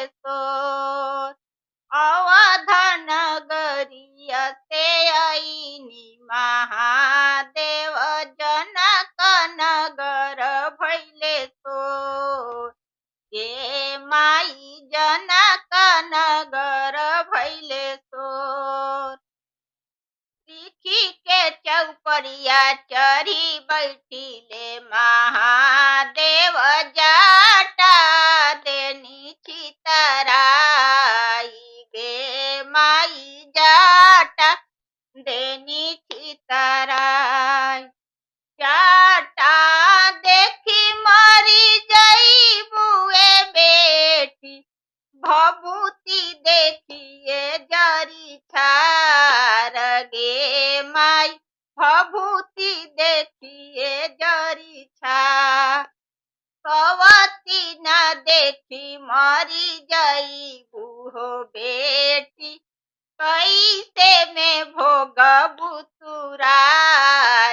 सोर। अवध नगरी असे ऐनी महादेव, जनक नगर भैले सोर। ये माई जनक नगर भैले सोर। लिखी के चौपड़िया चढ़ी बैठिले महादेव, जाटा देनी छितराई गे माई, जाटा देनी छितराई। जाटा देखी मरी जई बुए बेटी, भभूति देखिए जरी छार गे माई, भभूति देखिए जरी छार। सवती न देखी मरी जई बुहो बेटी, कैसे में भोगबु तुरा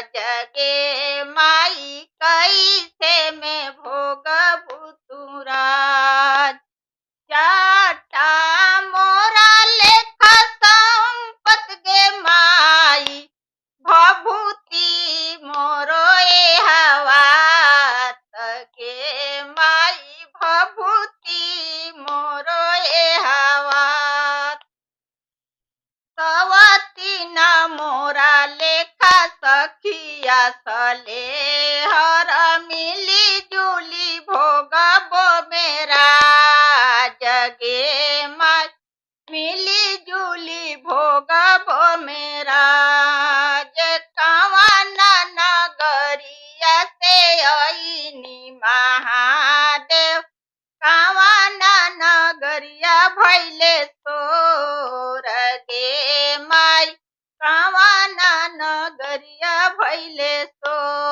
जगे माई, कैसे में भोगबु तुरा। जाटा मोरा लेखा संपत गे माई, भभूति मोरो ए हवात गे माई, भभूति मोरो ए हवात। सवती न मोरा लेखा सखिया सले हर, मिली जुली भोगबो मेरा जगे माई, मिली जुली भोगबो मेरा। जे कावन नगरिया से ऐनी महादेव, कावन नगरिया भैले सोर गे माई, कावन नगरिया भैले सोर।